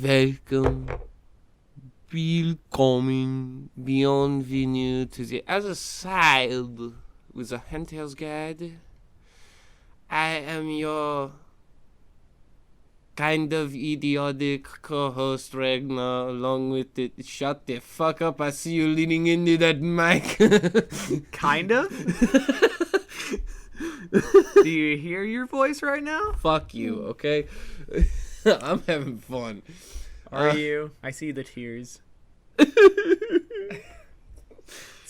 Welcome, willkommen, bienvenue to the other side with a hunter's guide. I am your kind of idiotic co-host Ragnar, along with the shut the fuck up, I see you leaning into that mic. Kind of? Do you hear your voice right now? Fuck you, okay? I'm having fun. Are you? I see the tears. It's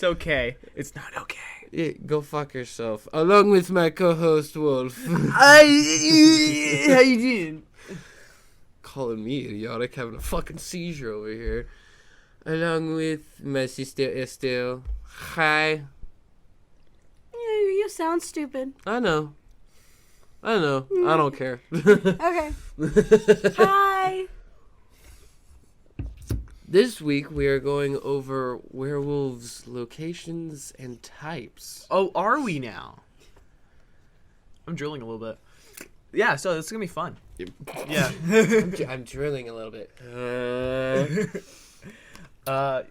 okay. It's not okay. Yeah, go fuck yourself. Along with my co-host Wolf. How you doing? Calling me idiotic, having a fucking seizure over here. Along with my sister Estelle. Hi. You sound stupid. I know. I don't care. Okay. Hi. This week we are going over werewolves' locations and types. Oh, are we now? I'm drilling a little bit. Yeah, so this is going to be fun. Yeah. I'm drilling a little bit. But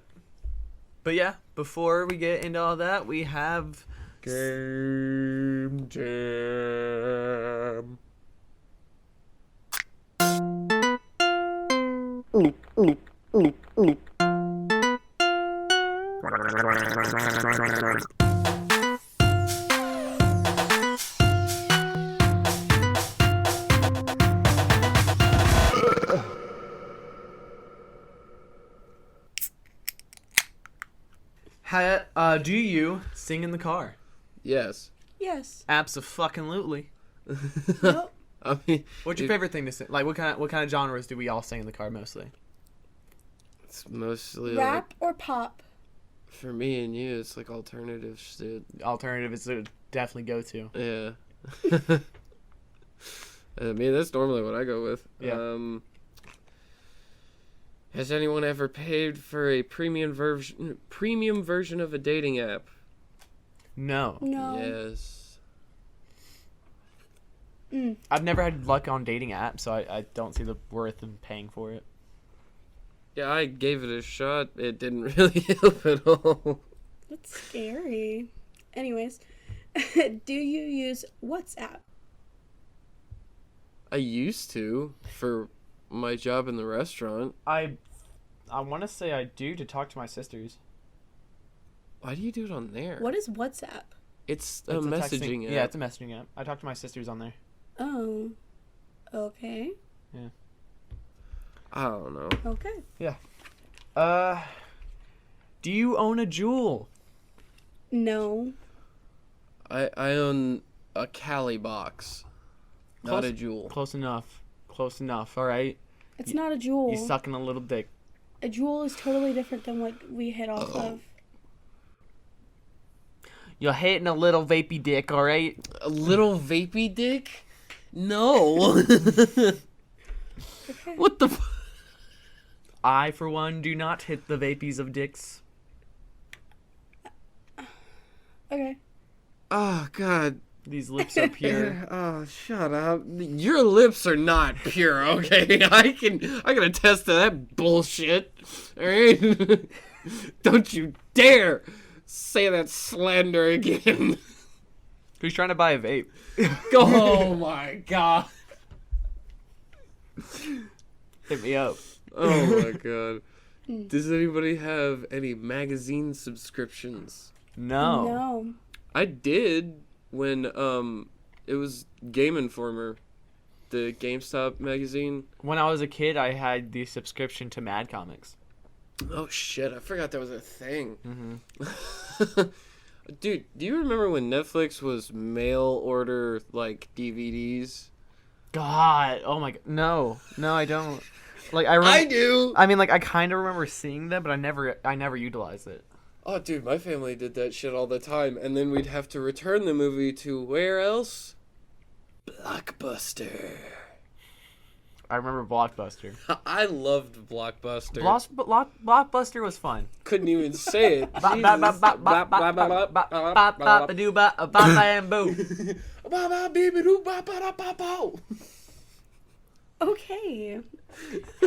yeah, before we get into all that, we have... Game Jam. Do you sing in the car? Yes. Yes. Abso-fucking-lutely. Nope. I mean, What's your favorite thing to sing? Like, what kind of genres do we all sing in the car mostly? it's mostly Rap or pop? for me and you, it's like alternative shit. Alternative is a definitely go to. Yeah. I mean, that's normally what I go with. Yeah. Has anyone ever paid for a premium version of a dating app? No. No. Yes. I've never had luck on dating apps, so I don't see the worth in paying for it. Yeah, I gave it a shot. It didn't really help at all. That's scary. Anyways, do you use WhatsApp? I used to for my job in the restaurant. I want to say I do to talk to my sisters. Why do you do it on there? What is WhatsApp? It's a It's messaging app. Yeah, it's a messaging app. I talk to my sisters on there. Oh. Okay. I don't know. Okay. Do you own a jewel? No. I own a Cali box, not a jewel. Close enough. Close enough. All right. It's not a jewel. You sucking a little dick. A jewel is totally different than what we hit off of. You're hating a little vapey dick, all right? A little vapey dick? No. Okay. What the? I, for one, do not hit the vapies of dicks. Okay. Oh God. These lips are pure. Oh, shut up. Your lips are not pure, okay? I can attest to that bullshit. Alright? Don't you dare say that slander again. Who's trying to buy a vape? Oh my God. Hit me up. Oh my God. Does anybody have any magazine subscriptions? No. No. I did when it was Game Informer, the GameStop magazine. When I was a kid, I had the subscription to Mad Comics. Oh shit, I forgot that was a thing. Mm-hmm. Dude, do you remember when Netflix was mail order like DVDs? God. Oh my God. No, I don't. Like I remember. I do. I mean, like I kind of remember seeing them, but I never utilized it. Oh, dude, my family did that shit all the time, and then we'd have to return the movie to where else? Blockbuster. I remember Blockbuster. I loved Blockbuster. Blockbuster was fun. Couldn't even say it. Okay.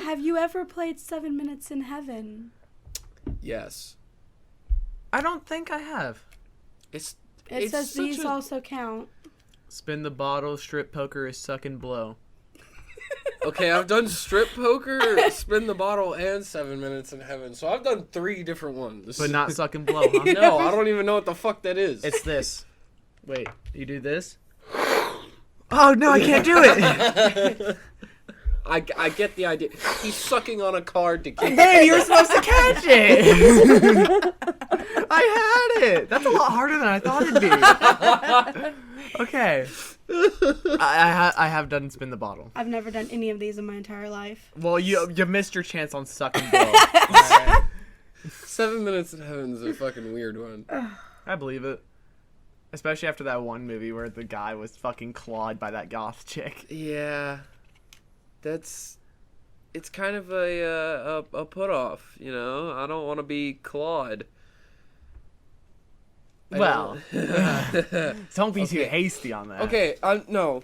Have you ever played 7 Minutes in Heaven? Yes. I don't think I have. It's It says such these also count. Spin the bottle, strip poker, is suck and blow. Okay, I've done strip poker, spin the bottle, and 7 Minutes in Heaven. So I've done 3 different ones. But not suck and blow, huh? No, I don't even know what the fuck that is. It's this. Wait, you do this? Oh, no, I can't do it. I get the idea. He's sucking on a card to keep. Hey, you were supposed to catch it. I had it. That's a lot harder than I thought it'd be. Okay. I have done spin the bottle. I've never done any of these in my entire life. Well, you missed your chance on suck and blow. Right. 7 Minutes in Heaven is a fucking weird one. I believe it. Especially after that one movie where the guy was fucking clawed by that goth chick. Yeah, it's kind of a put off, you know. I don't want to be clawed. Well, don't be too Okay. hasty on that. Okay, no,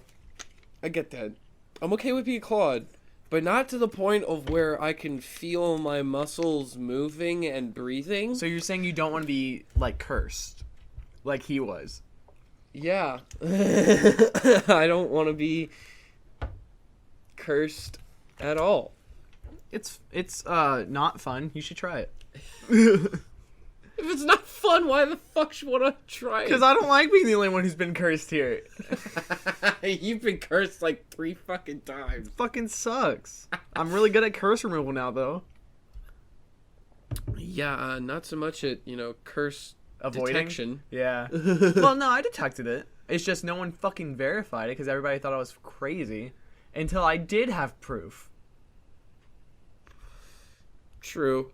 I get that. I'm okay with being clawed, but not to the point of where I can feel my muscles moving and breathing. So you're saying you don't want to be, like, cursed? Like he was? Yeah. I don't want to be cursed at all. It's not fun. You should try it. If it's not fun, why the fuck should I want to try it? Because I don't like being the only one who's been cursed here. You've been cursed like 3 fucking times. Fucking sucks. I'm really good at curse removal now, though. Yeah, not so much at, curse Avoiding? detection. Yeah. Well, no, I detected it. It's just no one fucking verified it because everybody thought I was crazy until I did have proof. True.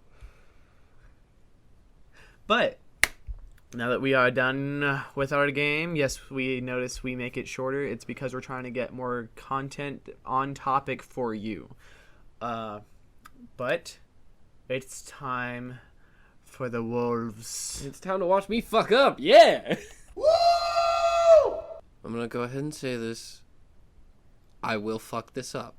But now that we are done with our game, yes, we notice we make it shorter. It's because we're trying to get more content on topic for you. But it's time for the wolves. It's time to watch me fuck up. Yeah. Woo! I'm gonna go ahead and say this. I will fuck this up.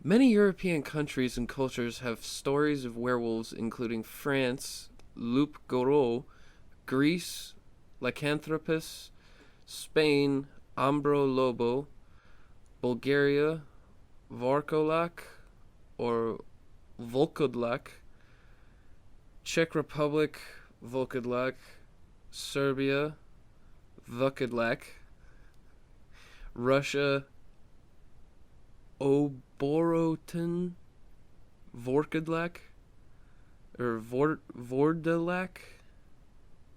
Many European countries and cultures have stories of werewolves, including France, Loup Garou, Greece, Lycanthropus, Spain, Ambro Lobo, Bulgaria, Varkolak, or Volkodlak, Czech Republic, Volkodlak, Serbia, Vukodlak, Russia, Oborotin, Vorkodlak, or Vordalak,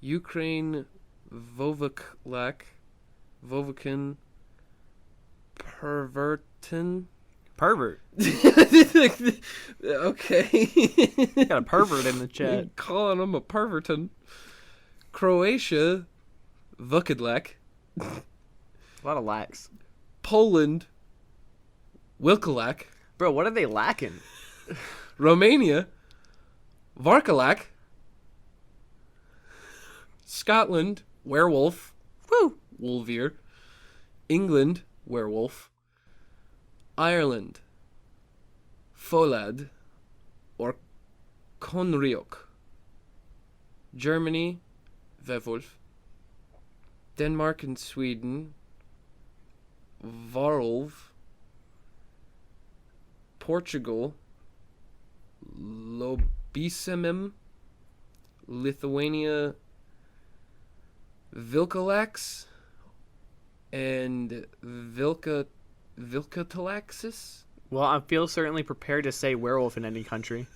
Ukraine, Vovoklak, Vovokin, Pervertin. Pervert. Okay. Got a pervert in the chat. Calling him a pervertin. Croatia, Vukodlak. A lot of lacks. Poland, Wilkolak. Bro, what are they lacking? Romania, Varkolak. Scotland, Werewolf. Woo! Wolvier. England, Werewolf. Ireland, Folad, or Konriok. Germany, Werewolf. Denmark and Sweden, Varulv. Portugal, Lobisemim. Lithuania, Vilkalax. And Vilkatalaxis? Well, I feel certainly prepared to say werewolf in any country.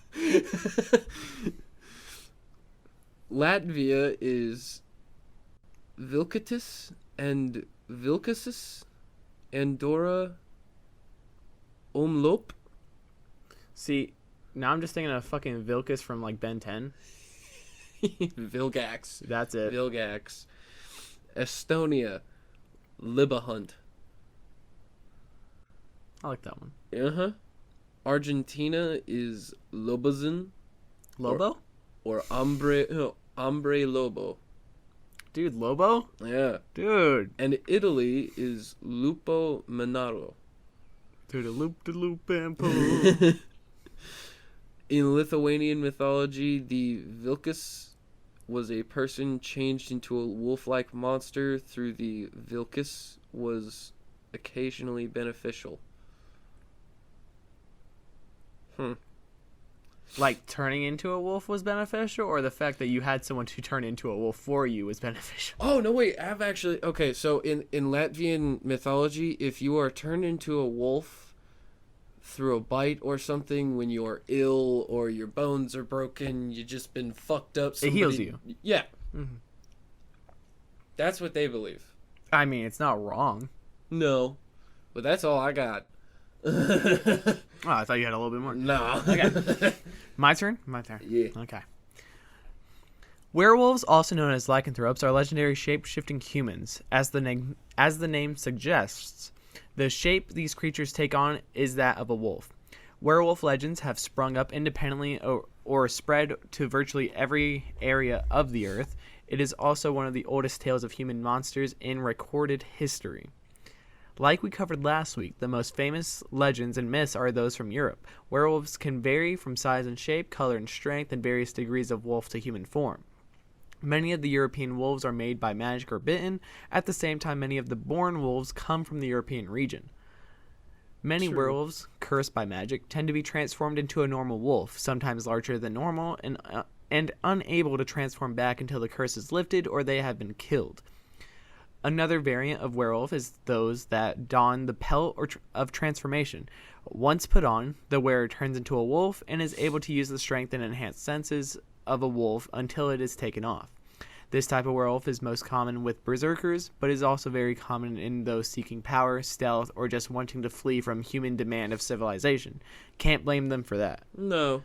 Latvia is Vilkatis and Vilkasis. Andorra, Omlop. See, now I'm just thinking of fucking Vilkas from, like, Ben 10. Vilgax. That's it. Vilgax. Estonia, Libahunt. I like that one. Uh-huh. Argentina is Lobazin. Lobo? Or Hombre Lobo. Dude, Lobo? Yeah. Dude. And Italy is Lupo Manaro. To the loop and pull. In Lithuanian mythology, the Vilkas was a person changed into a wolf-like monster through the Vilkas was occasionally beneficial. Like turning into a wolf was beneficial, or the fact that you had someone to turn into a wolf for you was beneficial? Oh, no, wait. I've actually... Okay, so in Latvian mythology, if you are turned into a wolf through a bite or something, when you are ill or your bones are broken, you just been fucked up... It heals you. Yeah. Mm-hmm. That's what they believe. I mean, it's not wrong. No. But that's all I got. Oh, I thought you had a little bit more. No. Okay. My turn? My turn. Yeah. Okay. Werewolves, also known as lycanthropes, are legendary shape-shifting humans. As the name suggests, the shape these creatures take on is that of a wolf. Werewolf legends have sprung up independently or spread to virtually every area of the earth. It is also one of the oldest tales of human monsters in recorded history. Like we covered last week, the most famous legends and myths are those from Europe. Werewolves can vary from size and shape, color and strength, and various degrees of wolf to human form. Many of the European wolves are made by magic or bitten. At the same time, many of the born wolves come from the European region. Many werewolves, cursed by magic, tend to be transformed into a normal wolf, sometimes larger than normal, and unable to transform back until the curse is lifted or they have been killed. Another variant of werewolf is those that don the pelt of transformation. Once put on, the wearer turns into a wolf and is able to use the strength and enhanced senses of a wolf until it is taken off. This type of werewolf is most common with berserkers, but is also very common in those seeking power, stealth, or just wanting to flee from human demand of civilization. Can't blame them for that. No.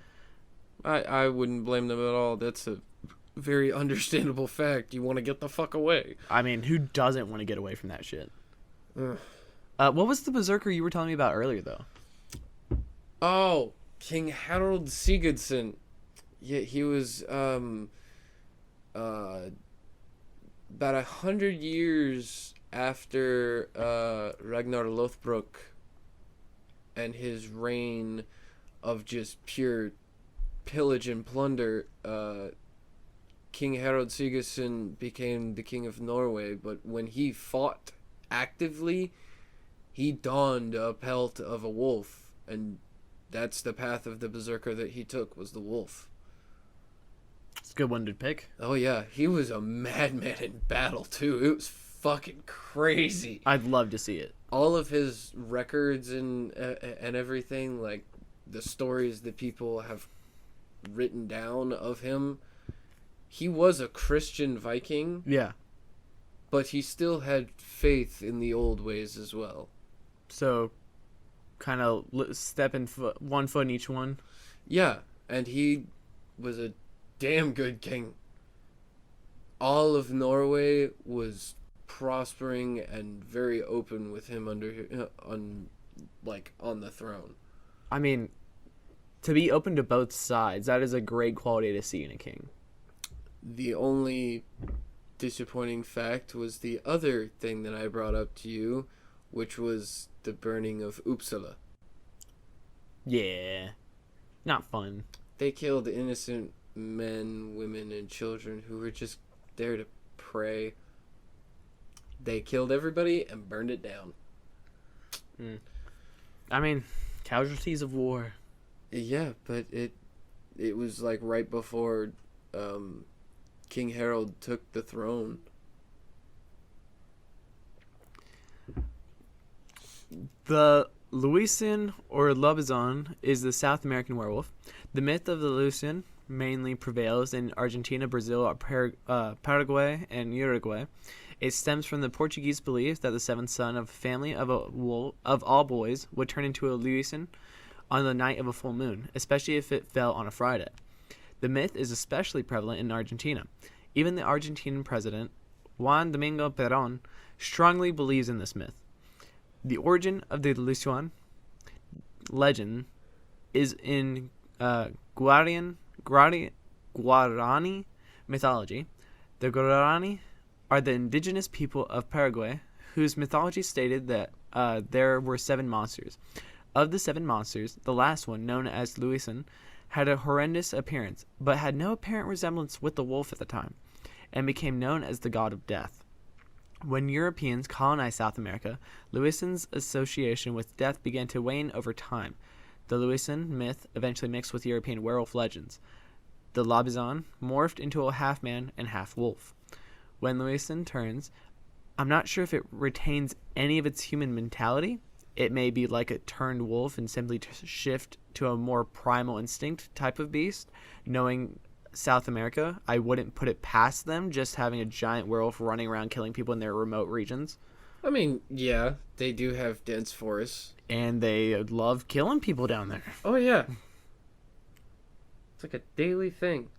I wouldn't blame them at all. That's a very understandable fact. You want to get the fuck away. I mean, who doesn't want to get away from that shit? What was the berserker you were telling me about earlier, though? Oh, King Harold Sigurdsson. Yeah, he was about 100 years after Ragnar Lothbrok and his reign of just pure pillage and plunder. King Harold Sigurdsson became the king of Norway, but when he fought actively, he donned a pelt of a wolf, and that's the path of the berserker that he took, was the wolf. It's a good one to pick. Oh yeah, he was a madman in battle too. It was fucking crazy. I'd love to see it. All of his records and everything, like the stories that people have written down of him, he was a Christian Viking. Yeah. But he still had faith in the old ways as well. So, kind of stepping one foot in each one. Yeah, and he was a damn good king. All of Norway was prospering and very open with him on the throne. I mean, to be open to both sides, that is a great quality to see in a king. The only disappointing fact was the other thing that I brought up to you, which was the burning of Uppsala. Yeah. Not fun. They killed innocent men, women, and children who were just there to pray. They killed everybody and burned it down. I mean, casualties of war. Yeah, but it was like right before King Harold took the throne. The Luisan or Lobizon is the South American werewolf. The myth of the Luisan mainly prevails in Argentina, Brazil, Paraguay, and Uruguay. It stems from the Portuguese belief that the seventh son of a family of all boys would turn into a Luisan on the night of a full moon, especially if it fell on a Friday. The myth is especially prevalent in Argentina. Even the Argentine president, Juan Domingo Perón, strongly believes in this myth. The origin of the Luisan legend is in Guarani mythology. The Guarani are the indigenous people of Paraguay, whose mythology stated that there were 7 monsters. Of the 7 monsters, the last one, known as Luisan, had a horrendous appearance, but had no apparent resemblance with the wolf at the time, and became known as the god of death. When Europeans colonized South America, Luisan's association with death began to wane over time. The Luisan myth eventually mixed with European werewolf legends. The Labizan morphed into a half-man and half-wolf. When Luisan turns, I'm not sure if it retains any of its human mentality. It may be like a turned wolf and simply shift to a more primal instinct type of beast. Knowing South America, I wouldn't put it past them just having a giant werewolf running around killing people in their remote regions. I mean, yeah, they do have dense forests. And they love killing people down there. Oh, yeah. It's like a daily thing.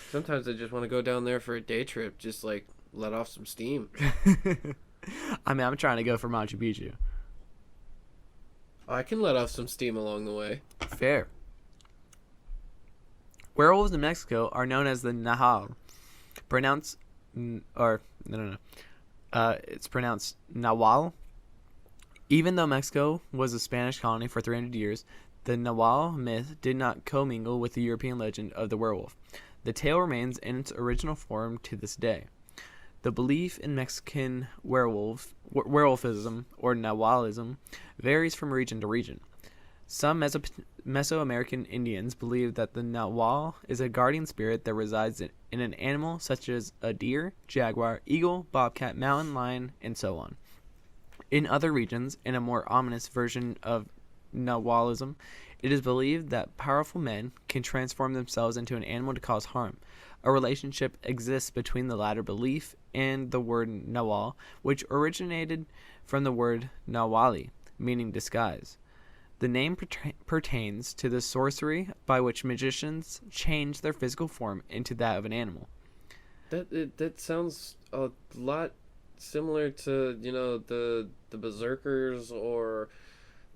Sometimes I just want to go down there for a day trip, just like let off some steam. I mean, I'm trying to go for Machu Picchu. I can let off some steam along the way. Fair. Werewolves in Mexico are known as the Nahal. It's pronounced Nahual. Even though Mexico was a Spanish colony for 300 years, the Nahual myth did not commingle with the European legend of the werewolf. The tale remains in its original form to this day. The belief in Mexican werewolfism or Nahualism varies from region to region. Some Mesoamerican Indians believe that the Nahual is a guardian spirit that resides in an animal such as a deer, jaguar, eagle, bobcat, mountain lion, and so on. In other regions, in a more ominous version of Nahualism, it is believed that powerful men can transform themselves into an animal to cause harm. A relationship exists between the latter belief and the word Nahual, which originated from the word Nawali, meaning disguise. The name pertains to the sorcery by which magicians change their physical form into that of an animal. That sounds a lot similar to, the berserkers or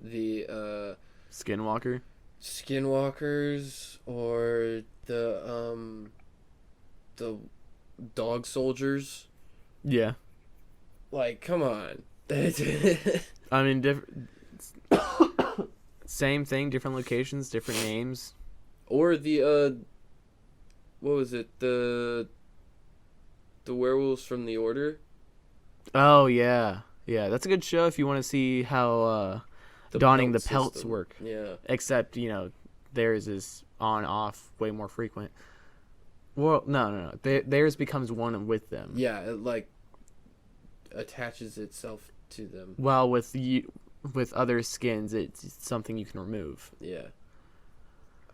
the skinwalkers or the dog soldiers. Yeah. Like, come on. I mean, same thing, different locations, different names. Or the what was it? The werewolves from the Order. Oh yeah, that's a good show if you want to see how donning the pelts system work. Yeah. Except theirs is on off way more frequent. Well, no. Theirs becomes one with them. Yeah, it like attaches itself to them. While with other skins, it's something you can remove. Yeah.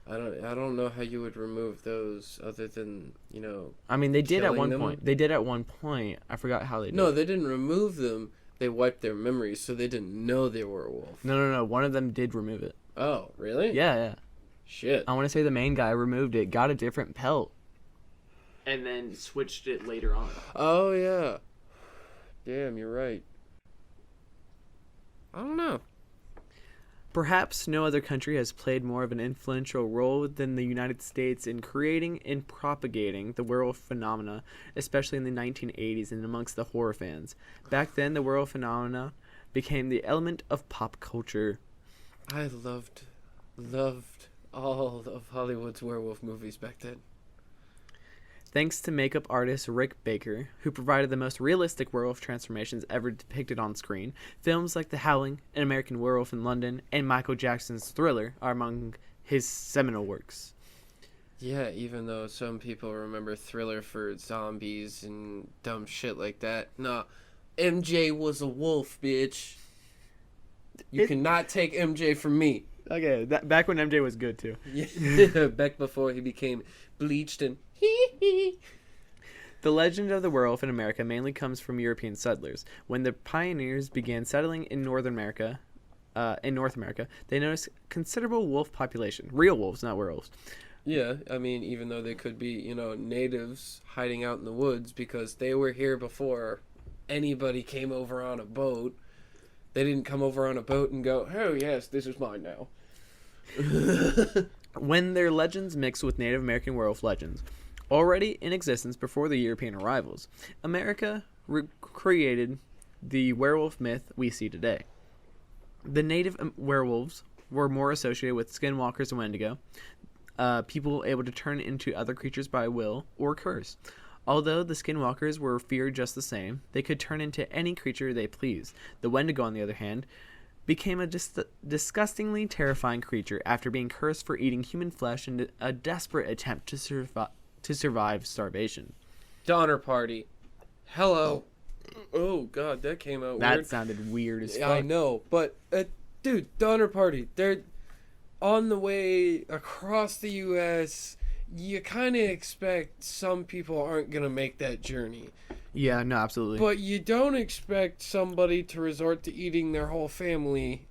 I don't know how you would remove those other than, I mean, they did at one them. point. They did at one point. I forgot how they did. No, they didn't remove them. They wiped their memories, so they didn't know they were a wolf. No. One of them did remove it. Oh, really? Yeah. Shit. I want to say the main guy removed it, got a different pelt, and then switched it later on. Oh, yeah. Damn, you're right. I don't know. Perhaps no other country has played more of an influential role than the United States in creating and propagating the werewolf phenomena, especially in the 1980s and amongst the horror fans. Back then, the werewolf phenomena became the element of pop culture. I loved all of Hollywood's werewolf movies back then. Thanks to makeup artist Rick Baker, who provided the most realistic werewolf transformations ever depicted on screen, films like The Howling, An American Werewolf in London, and Michael Jackson's Thriller are among his seminal works. Yeah, even though some people remember Thriller for zombies and dumb shit like that. Nah, MJ was a wolf, bitch. You cannot take MJ from me. Okay, back when MJ was good, too. Yeah, back before he became bleached and The legend of the werewolf in America mainly comes from European settlers. When the pioneers began settling in North America, they noticed considerable wolf population. Real wolves, not werewolves. Yeah, I mean, even though they could be, natives hiding out in the woods because they were here before anybody came over on a boat. They didn't come over on a boat and go, oh, yes, this is mine now. When their legends mix with Native American werewolf legends, already in existence before the European arrivals, America created the werewolf myth we see today. The native werewolves were more associated with skinwalkers and Wendigo, people able to turn into other creatures by will or curse. Although the skinwalkers were feared just the same, they could turn into any creature they pleased. The Wendigo, on the other hand, became a disgustingly terrifying creature after being cursed for eating human flesh in a desperate attempt to survive starvation. Donner Party. Hello. Oh, God, that came out That weird. sounded weird as fuck. I know, but, dude, Donner Party, they're on the way across the U.S., you kind of expect some people aren't going to make that journey. Yeah, no, absolutely. But you don't expect somebody to resort to eating their whole family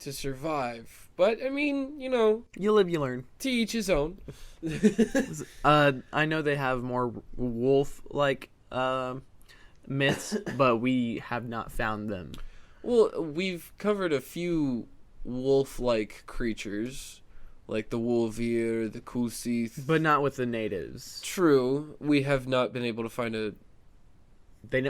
to survive. But, I mean, you know... You live, you learn. To each his own. I know they have more wolf-like myths, but we have not found them. Well, we've covered a few wolf-like creatures, like the wolveer, the Kusith. But not with the natives. True, we have not been able to find a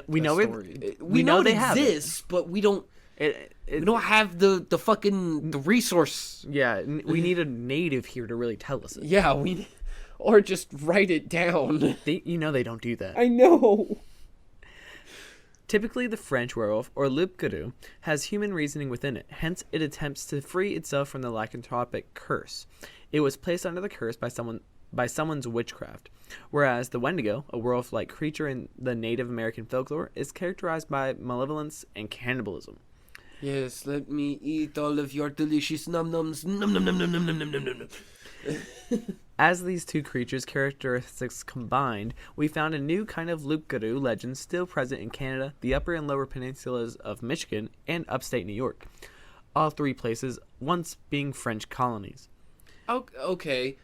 we know it they have exists, but we don't. We don't have the fucking the resource. Yeah, we need a native here to really tell us it. Yeah, or just write it down. They don't do that. I know. Typically, the French werewolf, or loup-garou, has human reasoning within it. Hence, it attempts to free itself from the lycanthropic curse. It was placed under the curse by someone's witchcraft. Whereas the Wendigo, a werewolf-like creature in the Native American folklore, is characterized by malevolence and cannibalism. Yes, let me eat all of your delicious num-nums. Num-num-num-num-num-num-num-num. As these two creatures' characteristics combined, we found a new kind of loup-garou legend still present in Canada, the upper and lower peninsulas of Michigan, and upstate New York. All three places once being French colonies. Okay,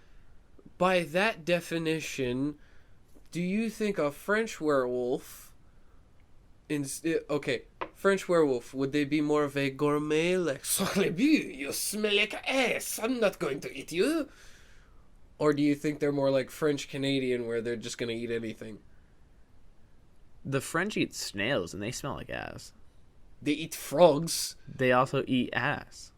by that definition, do you think a French werewolf... French werewolf, would they be more of a gourmet, like, sacre bleu, you smell like ass, I'm not going to eat you? Or do you think they're more like French Canadian, where they're just going to eat anything? The French eat snails, and they smell like ass. They eat frogs. They also eat ass.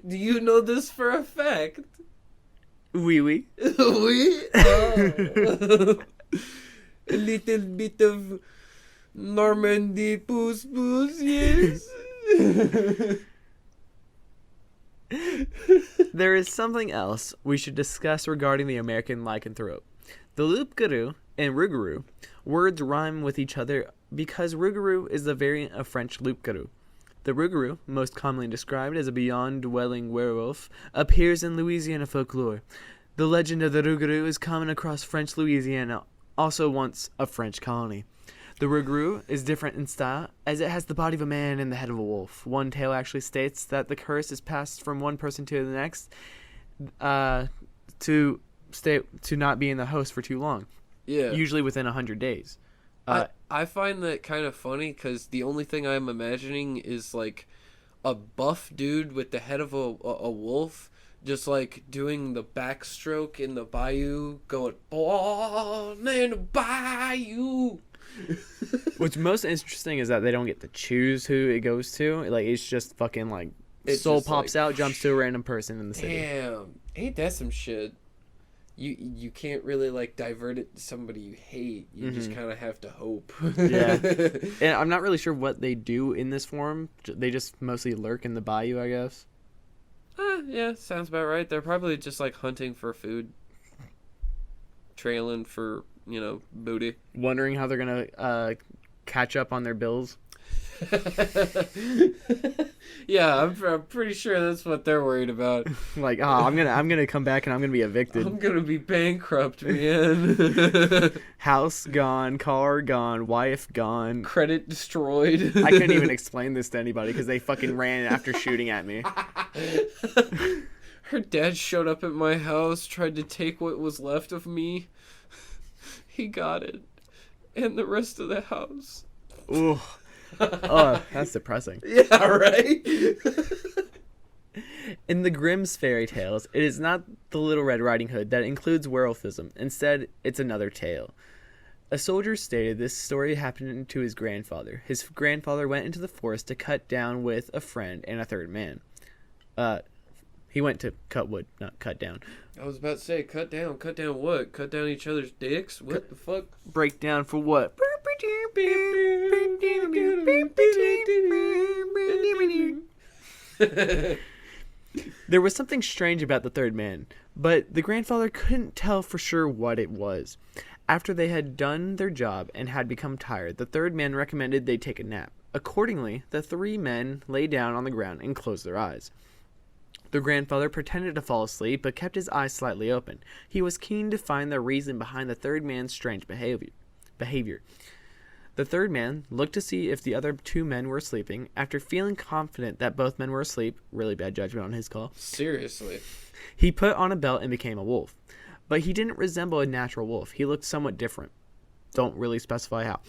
Do you know this for a fact? Oui, oui. Oui? Oh. A little bit of Normandy puss, yes. There is something else we should discuss regarding the American lycanthrope. The loup-garou and rougarou words rhyme with each other because rougarou is a variant of French loup-garou. The rougarou, most commonly described as a beyond-dwelling werewolf, appears in Louisiana folklore. The legend of the rougarou is common across French Louisiana, also once a French colony. The rougarou is different in style, as it has the body of a man and the head of a wolf. One tale actually states that the curse is passed from one person to the next, to not be in the host for too long. Yeah. Usually within 100 days. I find that kind of funny, because the only thing I'm imagining is, like, a buff dude with the head of a wolf, just, like, doing the backstroke in the bayou, going, born in the bayou. What's most interesting is that they don't get to choose who it goes to. Like, it's just fucking, like, soul pops out, jumps to a random person in the city. Damn. Ain't that some shit? You can't really, like, divert it to somebody you hate. You just kind of have to hope. Yeah. And I'm not really sure what they do in this form. They just mostly lurk in the bayou, I guess. Yeah, sounds about right. They're probably just, like, hunting for food. Trailing for, booty. Wondering how they're going to catch up on their bills. Yeah, I'm pretty sure that's what they're worried about. Like, I'm gonna come back and I'm gonna be evicted. I'm gonna be bankrupt, man. House gone, car gone, wife gone, credit destroyed. I couldn't even explain this to anybody because they fucking ran after shooting at me. Her dad showed up at my house, tried to take what was left of me. He got it, and the rest of the house. Ooh. Oh, that's depressing. Yeah, right? In the Grimm's fairy tales, it is not the Little Red Riding Hood that includes werewolfism. Instead, it's another tale. A soldier stated this story happened to his grandfather. His grandfather went into the forest to cut down with a friend and a third man. He went to cut wood, not cut down. I was about to say, cut down what? Cut down each other's dicks? What the fuck? Break down for what? There was something strange about the third man, but the grandfather couldn't tell for sure what it was. After they had done their job and had become tired, the third man recommended they take a nap. Accordingly, the three men lay down on the ground and closed their eyes. The grandfather pretended to fall asleep, but kept his eyes slightly open. He was keen to find the reason behind the third man's strange behavior. The third man looked to see if the other two men were sleeping. After feeling confident that both men were asleep, really bad judgment on his call, Seriously. he put on a belt and became a wolf. But he didn't resemble a natural wolf. He looked somewhat different. Don't really specify how.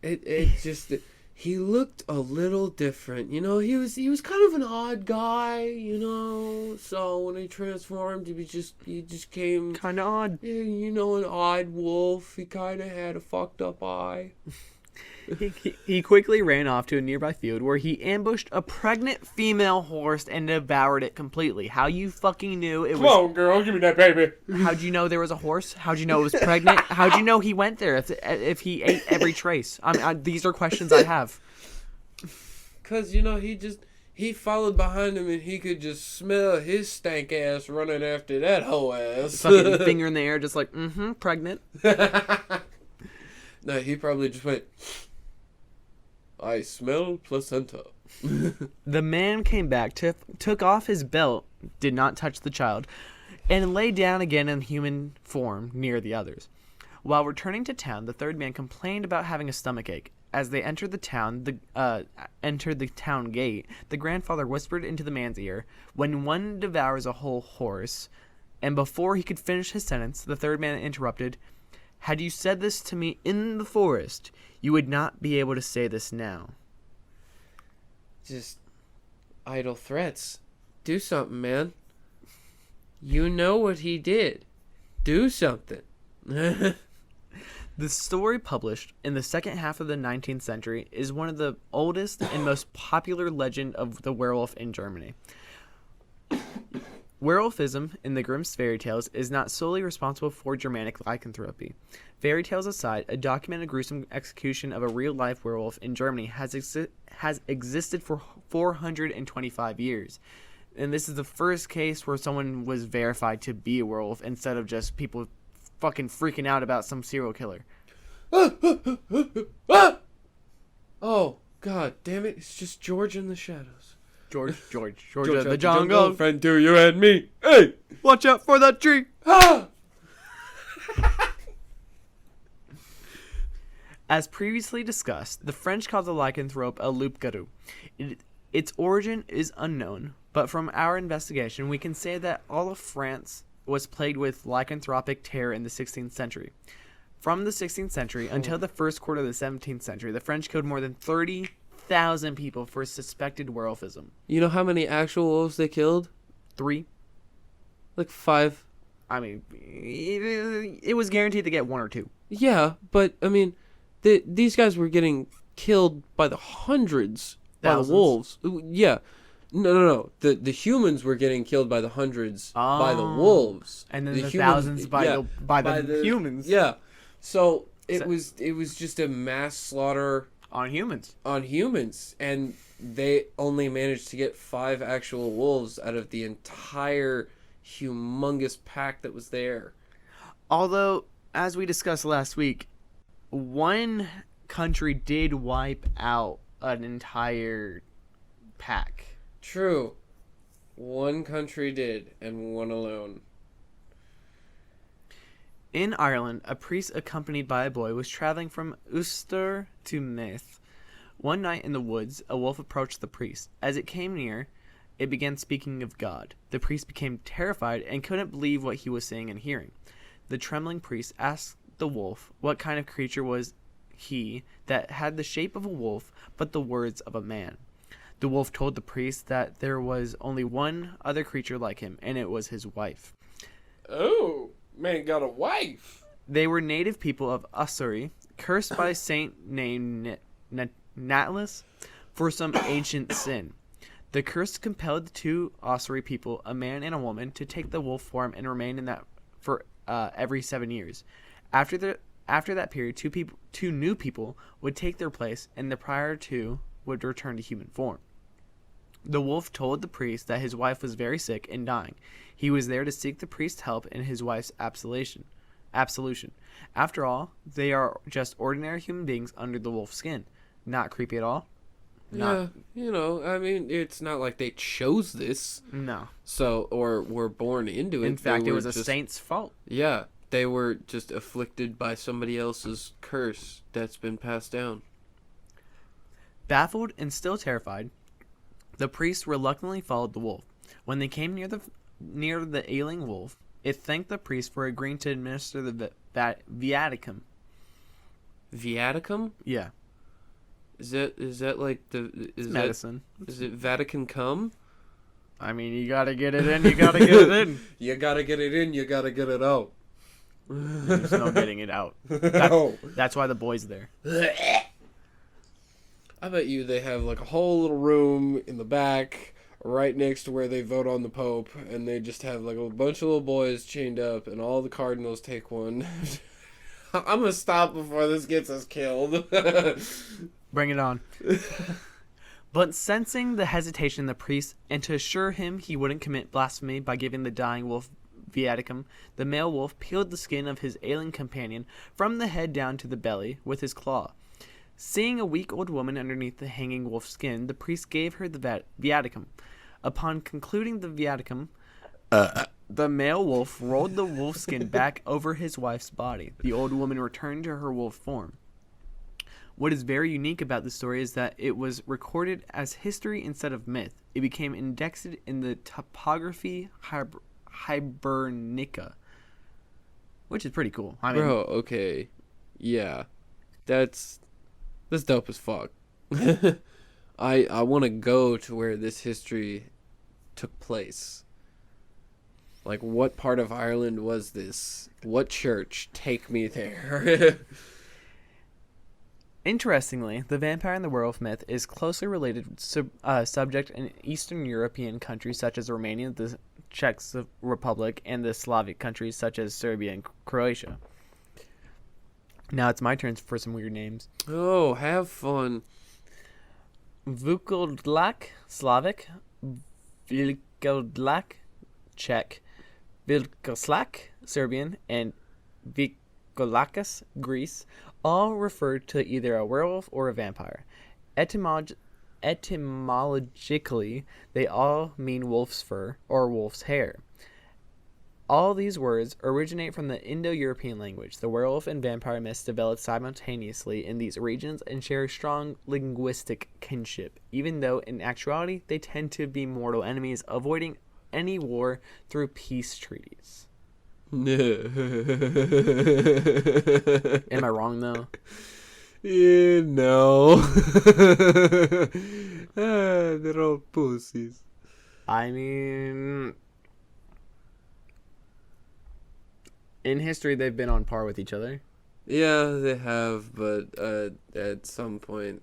It just... He looked a little different. You know, he was kind of an odd guy, you know. So when he transformed, he just came Kind of odd. you know, an odd wolf. He kind of had a fucked up eye. He quickly ran off to a nearby field where he ambushed a pregnant female horse and devoured it completely. How you fucking knew it was... Come on, girl, give me that baby. How'd you know there was a horse? How'd you know it was pregnant? How'd you know he went there if he ate every trace? These are questions I have. Cause you know he followed behind him and he could just smell his stank ass running after that hoe ass. Fucking finger in the air, just like, pregnant. No, he probably just went, I smell placenta. The man came back, took off his belt, did not touch the child, and lay down again in human form near the others. While returning to town, the third man complained about having a stomachache. As they entered the town gate, the grandfather whispered into the man's ear, "When one devours a whole horse," and before he could finish his sentence, the third man interrupted, "Had you said this to me in the forest, you would not be able to say this now." Just idle threats. Do something, man. You know what he did. Do something. The story, published in the second half of the 19th century, is one of the oldest and most popular legend of the werewolf in Germany. Werewolfism in the Grimm's fairy tales is not solely responsible for Germanic lycanthropy. Fairy tales aside, a documented gruesome execution of a real-life werewolf in Germany has existed for 425 years. And this is the first case where someone was verified to be a werewolf instead of just people fucking freaking out about some serial killer. Oh, god damn it. It's just George in the shadows. George of the jungle. Friend to you and me. Hey! Watch out for that tree. Ah! As previously discussed, the French called the lycanthrope a loup-garou. Its origin is unknown, but from our investigation, we can say that all of France was plagued with lycanthropic terror in the 16th century. From the 16th century until the first quarter of the 17th century, the French killed more than 30,000 people for suspected werewolfism. You know how many actual wolves they killed? 3. Like 5. I mean, it was guaranteed to get 1 or 2. Yeah, but, I mean, these guys were getting killed by the hundreds by the wolves. Yeah. No. The humans were getting killed by the hundreds by the wolves. And then the thousands by the humans. Yeah. So it was just a mass slaughter on humans. And they only managed to get 5 actual wolves out of the entire humongous pack that was there. Although, as we discussed last week, one country did wipe out an entire pack. True. One country did, and one alone. In Ireland, a priest accompanied by a boy was traveling from Ulster to Meath. One night in the woods, a wolf approached the priest. As it came near, it began speaking of God. The priest became terrified and couldn't believe what he was seeing and hearing. The trembling priest asked the wolf what kind of creature was he that had the shape of a wolf but the words of a man. The wolf told the priest that there was only one other creature like him, and it was his wife. Oh, man got a wife. They were native people of Ussuri, cursed by a saint named Natlis for some ancient sin. The curse compelled the two Ussuri people, a man and a woman, to take the wolf form and remain in that for every 7 years. After that period, two new people would take their place, and the prior two would return to human form. The wolf told the priest that his wife was very sick and dying. He was there to seek the priest's help in his wife's absolution. After all, they are just ordinary human beings under the wolf's skin. Not creepy at all. Yeah, I mean, it's not like they chose this. No. So, or were born into it. In fact, it was a saint's fault. Yeah, they were just afflicted by somebody else's curse that's been passed down. Baffled and still terrified, the priest reluctantly followed the wolf. When they came near the ailing wolf, it thanked the priest for agreeing to administer the viaticum. Viaticum? Yeah. Is that like It's medicine? Is it Vatican cum? I mean, you gotta get it in, you gotta get it in. You gotta get it in, you gotta get it out. There's no getting it out. That's why the boy's there. I bet you they have like a whole little room in the back right next to where they vote on the Pope, and they just have like a bunch of little boys chained up, and all the cardinals take one. I'm gonna stop before this gets us killed. Bring it on. But sensing the hesitation in the priest, and to assure him he wouldn't commit blasphemy by giving the dying wolf viaticum, the male wolf peeled the skin of his ailing companion from the head down to the belly with his claw. Seeing a weak old woman underneath the hanging wolf's skin, the priest gave her the viaticum. Upon concluding the viaticum, the male wolf rolled the wolf skin back over his wife's body. The old woman returned to her wolf form. What is very unique about this story is that it was recorded as history instead of myth. It became indexed in the Topography Hibernica, which is pretty cool. I mean, bro, okay, yeah, that's dope as fuck. I want to go to where this history took place. Like, what part of Ireland was this? What church? Take me there. Interestingly, the vampire and the werewolf myth is closely related subject in Eastern European countries such as Romania, the Czech Republic, and the Slavic countries such as Serbia and Croatia. Now it's my turn for some weird names. Oh, have fun. Vukodlak, Slavic. Vilkodlak, Czech. Vilkoslak, Serbian. And Vikolakas, Greece, all refer to either a werewolf or a vampire. Etymologically, they all mean wolf's fur or wolf's hair. All these words originate from the Indo-European language. The werewolf and vampire myths developed simultaneously in these regions and share a strong linguistic kinship, even though in actuality they tend to be mortal enemies, avoiding any war through peace treaties. Am I wrong, though? Yeah, no. They're all pussies. I mean, in history, they've been on par with each other. Yeah, they have, but at some point,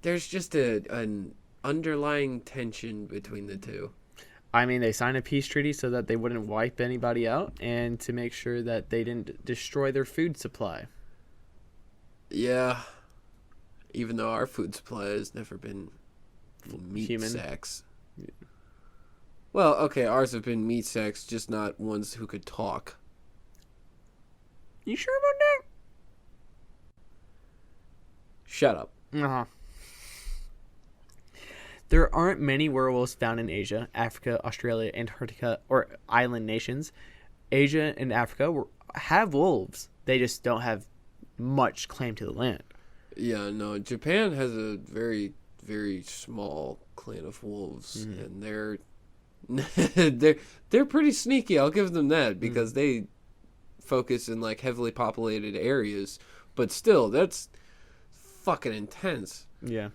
there's just an underlying tension between the two. I mean, they signed a peace treaty so that they wouldn't wipe anybody out and to make sure that they didn't destroy their food supply. Yeah. Even though our food supply has never been meat Human. sacks. Well, okay, ours have been meat sacks, just not ones who could talk. You sure about that? Shut up. Uh-huh. There aren't many werewolves found in Asia, Africa, Australia, Antarctica, or island nations. Asia and Africa have wolves. They just don't have much claim to the land. Yeah, no, Japan has a very, very small clan of wolves, and they're pretty sneaky. I'll give them that, because they focus in like heavily populated areas, but still, that's fucking intense. Yeah.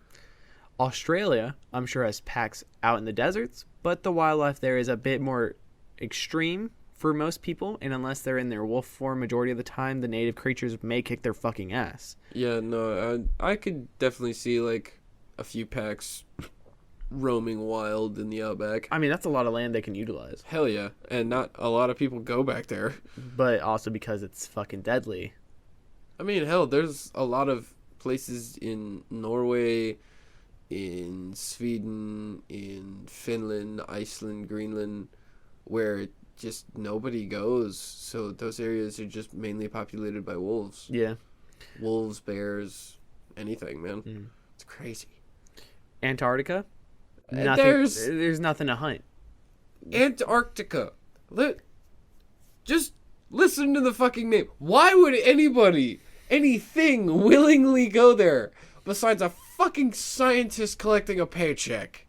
Australia, I'm sure, has packs out in the deserts, but the wildlife there is a bit more extreme for most people, and unless they're in their wolf form majority of the time, the native creatures may kick their fucking ass. Yeah, no, I could definitely see, like, a few packs roaming wild in the outback. I mean, that's a lot of land they can utilize. Hell yeah. And not a lot of people go back there. But also because it's fucking deadly. I mean, hell, there's a lot of places in Norway, in Sweden, in Finland, Iceland, Greenland, where just nobody goes. So those areas are just mainly populated by wolves. Yeah. Wolves, bears, anything, man. It's crazy. Antarctica? There's nothing to hunt. Antarctica. Just listen to the fucking name. Why would anything willingly go there besides a fucking scientist collecting a paycheck?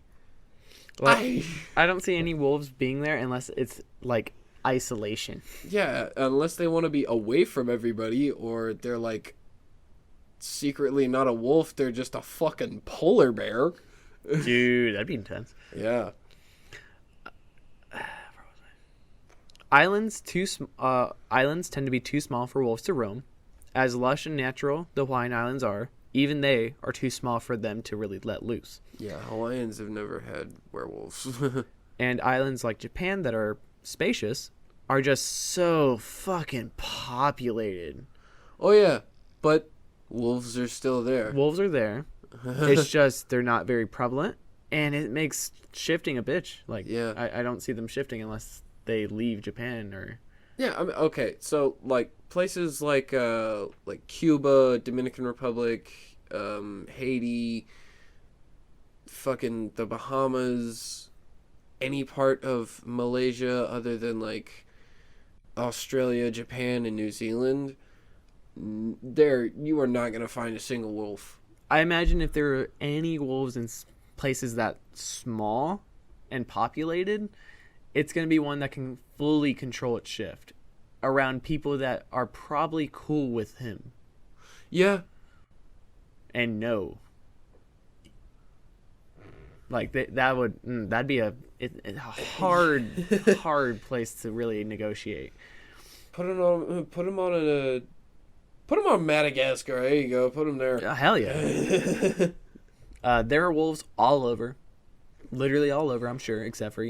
Well, I don't see any wolves being there unless it's like isolation. Yeah, unless they want to be away from everybody, or they're like secretly not a wolf, they're just a fucking polar bear. Dude, that'd be intense. Yeah. Islands tend to be too small for wolves to roam. As lush and natural the Hawaiian Islands are, even they are too small for them to really let loose. Yeah, Hawaiians have never had werewolves. And islands like Japan that are spacious are just so fucking populated. Oh yeah, but wolves are still there. Wolves are there. It's just they're not very prevalent, and it makes shifting a bitch. Like, yeah. I don't see them shifting unless they leave Japan or... Yeah, I mean, okay, so, like, places like Cuba, Dominican Republic, Haiti, fucking the Bahamas, any part of Malaysia other than, like, Australia, Japan, and New Zealand, you are not going to find a single wolf. I imagine if there are any wolves in places that small and populated, it's going to be one that can fully control its shift around people that are probably cool with him. Yeah. And no. Like, that'd be a hard place to really negotiate. Put him on Madagascar. There you go. Put him there. Hell yeah. There are wolves all over. Literally all over, I'm sure, except for,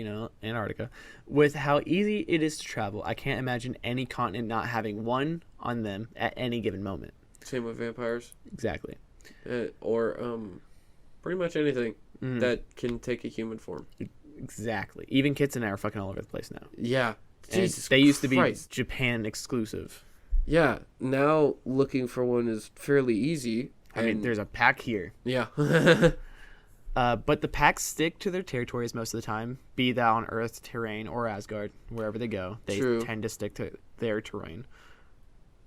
Antarctica. With how easy it is to travel, I can't imagine any continent not having one on them at any given moment. Same with vampires. Exactly. Or pretty much anything that can take a human form. Exactly. Even kitsune are fucking all over the place now. Yeah. Jesus they used to be Christ. Japan exclusive. Yeah. Now looking for one is fairly easy. I mean, there's a pack here. Yeah. But the packs stick to their territories most of the time, be that on Earth's terrain or Asgard, wherever they go. They tend to stick to their terrain.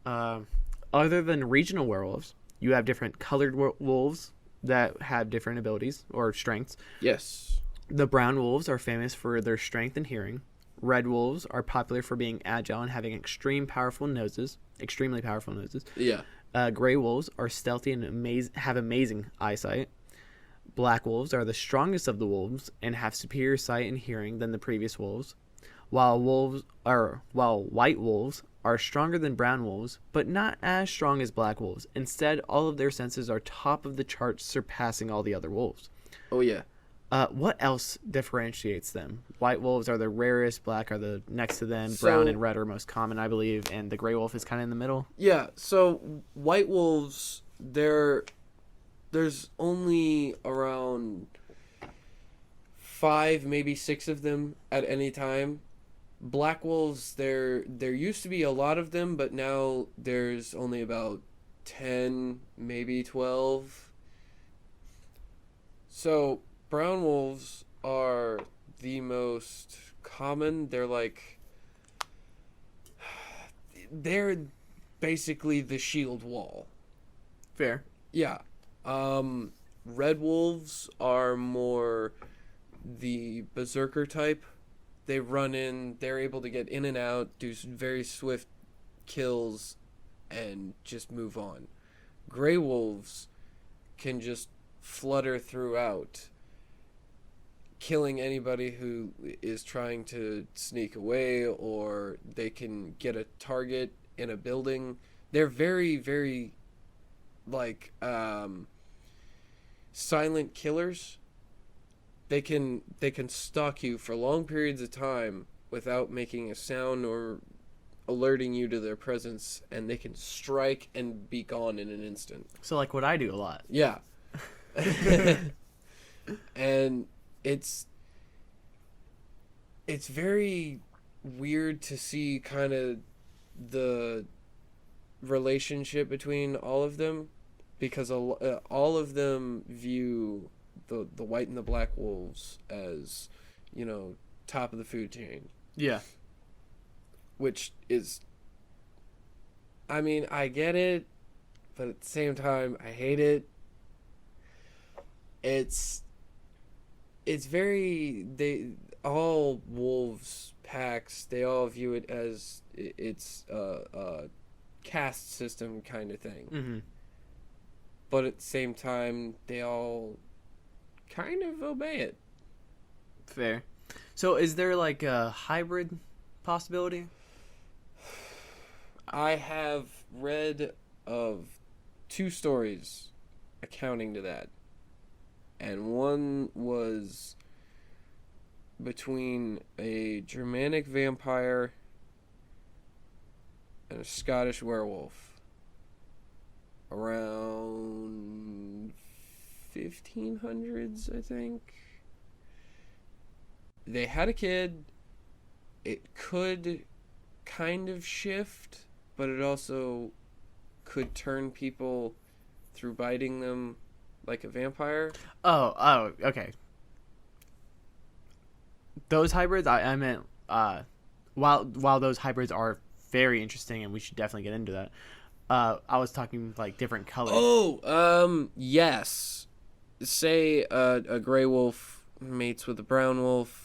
Other than regional werewolves, you have different colored wolves that have different abilities or strengths. Yes. The brown wolves are famous for their strength and hearing. Red wolves are popular for being agile and having extremely powerful noses. Yeah. Gray wolves are stealthy and have amazing eyesight. Black wolves are the strongest of the wolves and have superior sight and hearing than the previous wolves. While white wolves are stronger than brown wolves, but not as strong as black wolves. Instead, all of their senses are top of the charts, surpassing all the other wolves. Oh yeah. What else differentiates them? White wolves are the rarest, black are the next to them, brown and red are most common, I believe, and the gray wolf is kind of in the middle. Yeah, so white wolves, there's only around 5, maybe 6 of them at any time. Black wolves, there used to be a lot of them, but now there's only about 10, maybe 12. So brown wolves are the most common. They're basically the shield wall. Fair. Yeah. Red wolves are more the berserker type. They run in, they're able to get in and out, do very swift kills, and just move on. Gray wolves can just flutter throughout. killing anybody who is trying to sneak away, or they can get a target in a building. They're very, very like silent killers. They can stalk you for long periods of time without making a sound or alerting you to their presence, and they can strike and be gone in an instant. So like what I do a lot. Yeah. And it's very weird to see kind of the relationship between all of them, because all of them view the white and the black wolves as, top of the food chain. Yeah. Which is, I mean, I get it, but at the same time, I hate it. It's all wolves packs, they all view it as it's a caste system kind of thing. Mm-hmm. But at the same time, they all kind of obey it. Fair. So is there like a hybrid possibility? I have read of 2 stories accounting to that. And one was between a Germanic vampire and a Scottish werewolf around 1500s, I think. They had a kid. It could kind of shift, but it also could turn people through biting them like a vampire. Oh, okay. Those hybrids, I meant, while those hybrids are very interesting and we should definitely get into that, I was talking like different colors. Oh, yes. Say a gray wolf mates with a brown wolf,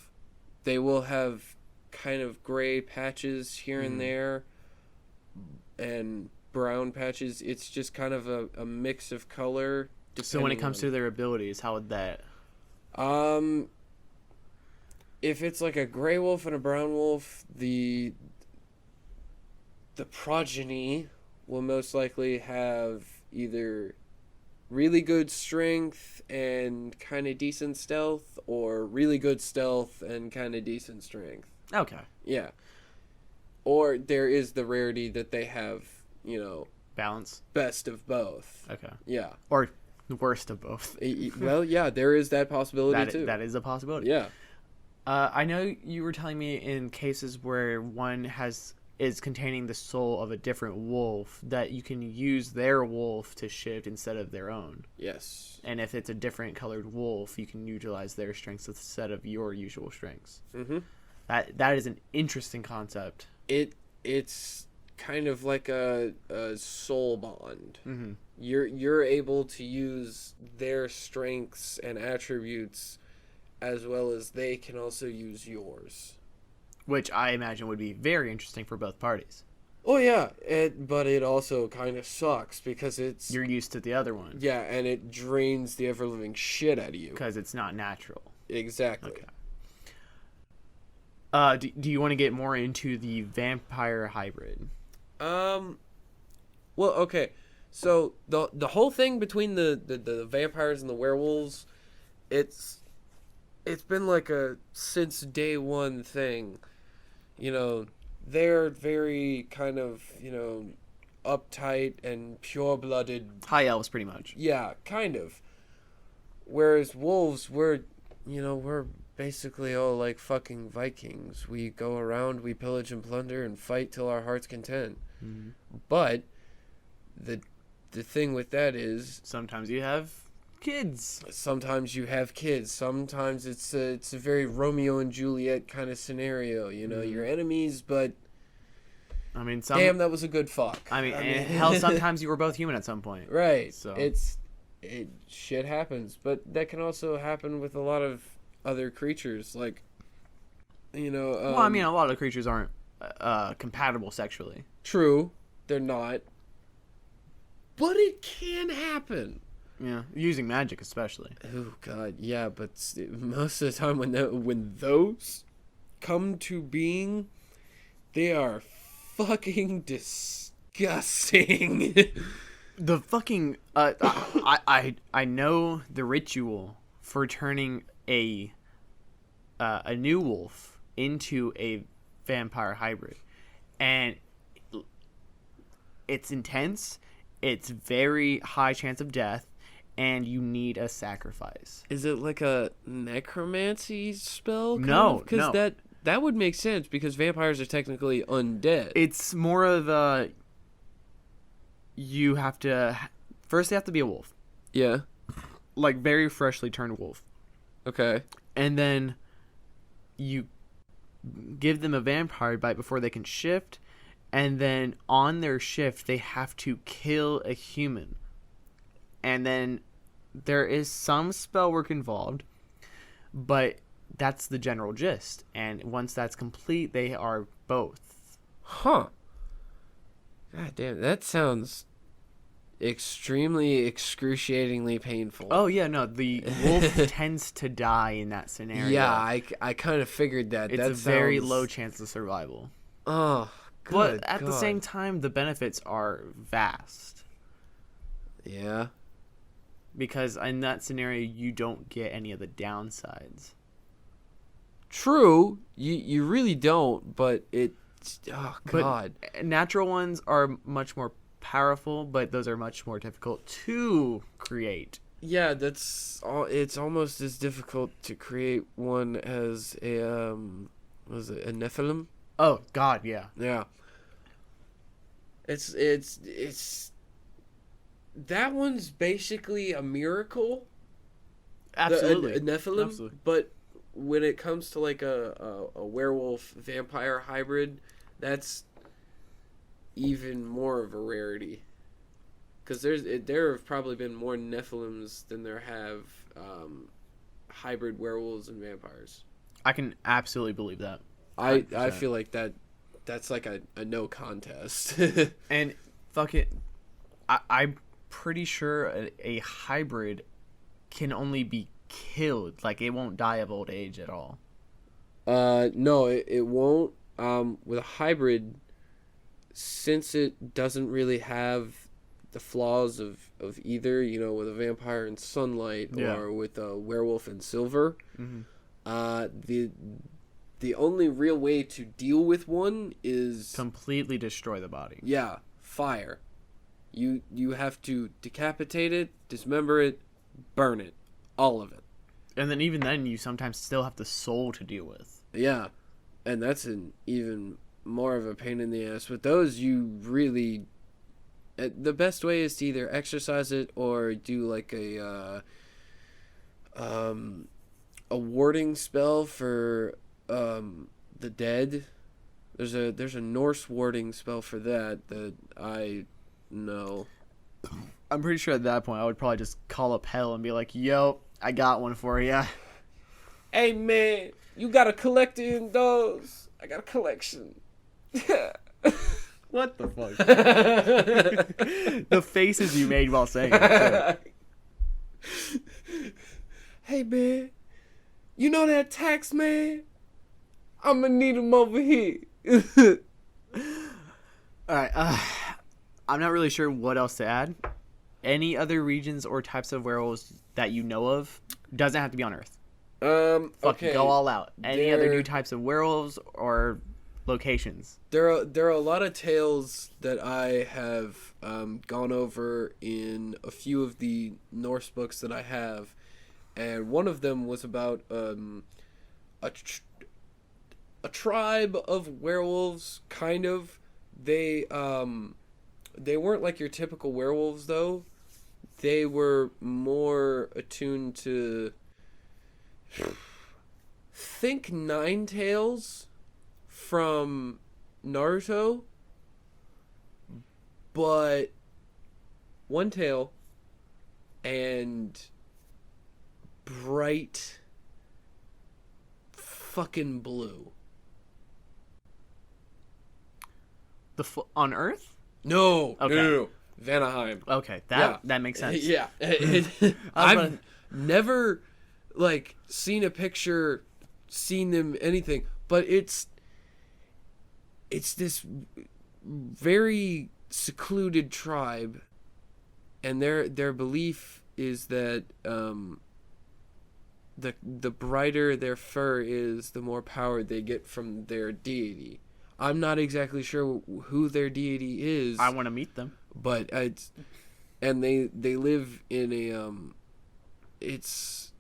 they will have kind of gray patches here and there, and brown patches. It's just kind of a mix of color. So when it comes to their abilities, how would that? If it's like a gray wolf and a brown wolf, the progeny will most likely have either really good strength and kind of decent stealth, or really good stealth and kind of decent strength. Okay. Yeah. Or there is the rarity that they have, Balance. best of both. Okay. Yeah. Or the worst of both. Well, yeah, there is that possibility too. That is a possibility. Yeah. I know you were telling me in cases where one is containing the soul of a different wolf, that you can use their wolf to shift instead of their own. Yes. And if it's a different colored wolf, you can utilize their strengths instead of your usual strengths. Mm-hmm. That is an interesting concept. It's kind of like a soul bond. Mm-hmm. You're able to use their strengths and attributes as well as they can also use yours. Which I imagine would be very interesting for both parties. Oh yeah, but it also kind of sucks because you're used to the other one. Yeah, and it drains the ever-living shit out of you. Because it's not natural. Exactly. Okay. Do you want to get more into the vampire hybrid? Well, okay. So the whole thing between the vampires and the werewolves, it's been like a since day one thing. They're very kind of, uptight and pure-blooded. High elves, pretty much. Yeah, kind of. Whereas wolves, we're basically all like fucking Vikings. We go around, we pillage and plunder and fight till our heart's content. Mm-hmm. But the thing with that is sometimes you have kids. Sometimes you have kids. Sometimes it's a very Romeo and Juliet kind of scenario. You're enemies, but I mean, damn, that was a good fuck. I mean, hell, sometimes you were both human at some point. Right. So shit happens, but that can also happen with a lot of other creatures, like well, I mean, a lot of creatures aren't compatible sexually. True, they're not. But it can happen. Yeah, using magic especially. Oh God, yeah, but most of the time when those come to being, they are fucking disgusting. The fucking I know the ritual for turning a new wolf into a vampire hybrid, and it's intense. It's very high chance of death, and you need a sacrifice. Is it like a necromancy spell? No, because that would make sense because vampires are technically undead. It's more of a you have to first they have to be a wolf, Yeah. like very freshly turned wolf, Okay. and then you give them a vampire bite before they can shift, and then on their shift they have to kill a human, and then there is some spell work involved, but that's the general gist, and once that's complete they are both. Huh. God damn, that sounds extremely excruciatingly painful. Oh yeah, no, the wolf tends to die in that scenario. Yeah, I kind of figured that. It's that a very sounds... low chance of survival. Oh, good But at the God. same time, the benefits are vast. Yeah. Because in that scenario, you don't get any of the downsides. True, you really don't, but it's... Oh, God. But natural ones are much more powerful, but those are much more difficult to create. Yeah, that's all. It's almost as difficult to create one as a was it a Nephilim? Oh God, yeah. Yeah. It's that one's basically a miracle. Absolutely. A Nephilim. Absolutely. But when it comes to like a werewolf vampire hybrid, that's even more of a rarity. Because there have probably been more Nephilims than there have hybrid werewolves and vampires. I can absolutely believe that. I 100%. feel like that's like a no contest. And fuck it, I'm pretty sure a hybrid can only be killed. Like, it won't die of old age at all. No, it won't. With a hybrid, since it doesn't really have the flaws of either, with a vampire and sunlight or with a werewolf and silver, the only real way to deal with one is Completely destroy the body. yeah, fire. You have to decapitate it, dismember it, burn it, all of it. And then even then, you sometimes still have the soul to deal with. Yeah, and that's an even more of a pain in the ass. With those, you really... the best way is to either exercise it or do like a warding spell for the dead. There's a Norse warding spell for that I know. I'm pretty sure at that point I would probably just call up hell and be like, "Yo, I got one for you." Hey man, you got a collecting those? I got a collection. What the fuck? The faces you made while saying it. Hey man, you know that tax man? I'm gonna need him over here. All right. I'm not really sure what else to add. Any other regions or types of werewolves that you know of? Doesn't have to be on Earth. Okay. Go all out. Any other new types of werewolves or locations? There are a lot of tales that I have gone over in a few of the Norse books that I have, and one of them was about a tribe of werewolves. Kind of, they weren't like your typical werewolves though. They were more attuned to, think, Nine Tails from Naruto, but one tail and bright fucking blue. On Earth? No, Okay. no. Vanaheim. Okay, Yeah. that makes sense. Yeah. I've never, like, seen a picture, seen them, anything, but it's this very secluded tribe, and their belief is that the brighter their fur is, the more power they get from their deity. I'm not exactly sure who their deity is. I want to meet them. But and they live in a it's,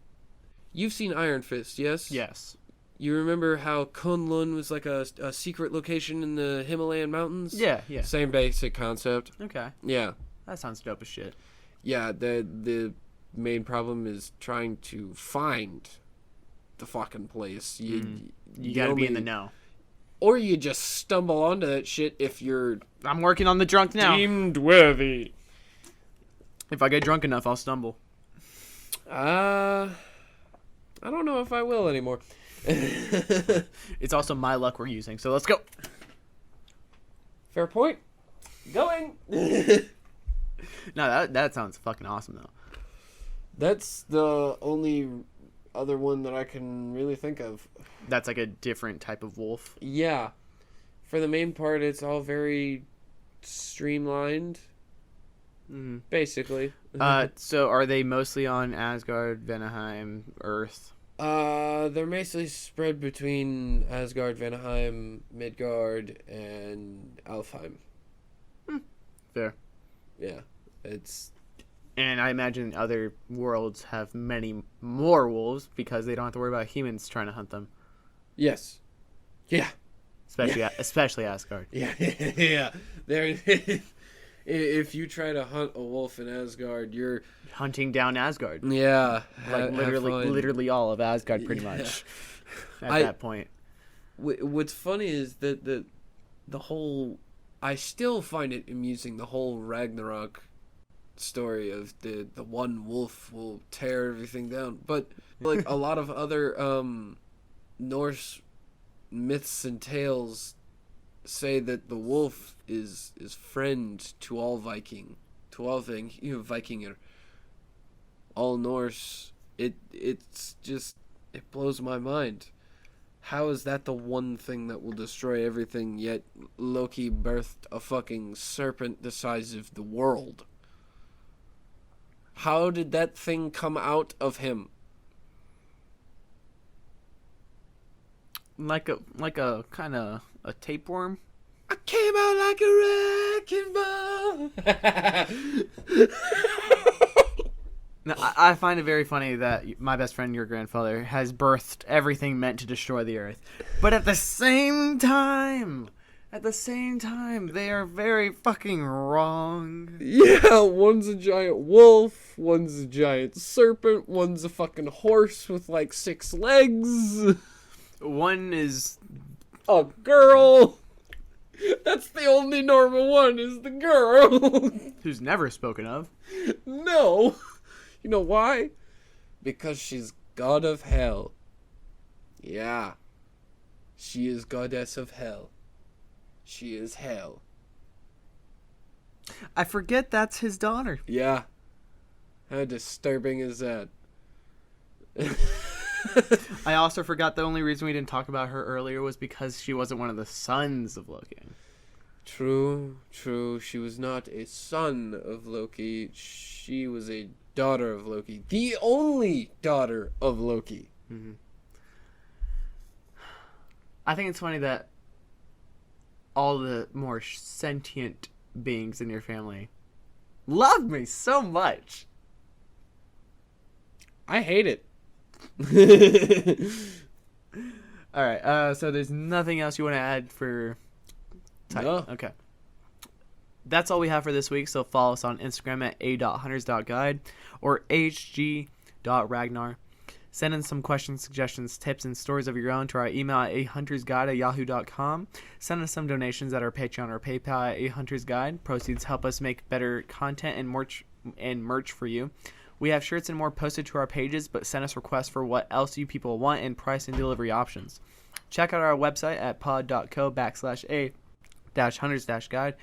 you've seen Iron Fist, yes? Yes. You remember how Kunlun was like a secret location in the Himalayan mountains? Yeah. Same basic concept. Okay. Yeah. That sounds dope as shit. Yeah, the main problem is trying to find the fucking place. You gotta be in the know. Or you just stumble onto that shit if you're I'm working on the drunk now. deemed worthy. If I get drunk enough, I'll stumble. I don't know if I will anymore. It's also my luck we're using, so let's go. Fair point. Going. No, that sounds fucking awesome, though. That's the only other one that I can really think of. That's like a different type of wolf. Yeah. For the main part, it's all very streamlined. Mm-hmm. Basically. So are they mostly on Asgard, Vanaheim, Earth? They're mostly spread between Asgard, Vanaheim, Midgard, and Alfheim. Fair. Yeah. It's... And I imagine other worlds have many more wolves because they don't have to worry about humans trying to hunt them. Yes. Yeah. Especially Asgard. Yeah. Yeah. There. If you try to hunt a wolf in Asgard, you're hunting down Asgard. Yeah. Like literally all of Asgard, pretty much. At that point. What's funny is that the whole... I still find it amusing, the whole Ragnarok story of the one wolf will tear everything down. But like a lot of other Norse myths and tales say that the wolf is friend to all Viking, to all Vikinger, all Norse. It's just, it blows my mind. How is that the one thing that will destroy everything, yet Loki birthed a fucking serpent the size of the world? How did that thing come out of him? Like a kind of a tapeworm? I came out like a wrecking ball. No, I find it very funny that my best friend, your grandfather, has birthed everything meant to destroy the earth. But at the same time, they are very fucking wrong. Yeah, one's a giant wolf, one's a giant serpent, one's a fucking horse with like 6 legs. One is a girl. That's the only normal one, is the girl. Who's never spoken of. No. You know why? Because she's god of hell. Yeah. She is goddess of hell. She is hell. I forget that's his daughter. Yeah. How disturbing is that? I also forgot the only reason we didn't talk about her earlier was because she wasn't one of the sons of Loki. True. She was not a son of Loki. She was a daughter of Loki. The only daughter of Loki. Mm-hmm. I think it's funny that all the more sentient beings in your family love me so much. I hate it. All right, so there's nothing else you want to add for time? No. Okay. That's all we have for this week, so follow us on Instagram at a.hunters.guide or hg.ragnar. Send in some questions, suggestions, tips, and stories of your own to our email at ahuntersguide@yahoo.com. Send us some donations at our Patreon or PayPal at ahuntersguide. Proceeds help us make better content and merch for you. We have shirts and more posted to our pages, but send us requests for what else you people want and price and delivery options. Check out our website at pod.co/a-hunters-guide.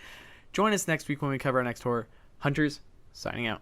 Join us next week when we cover our next horror. Hunters, signing out.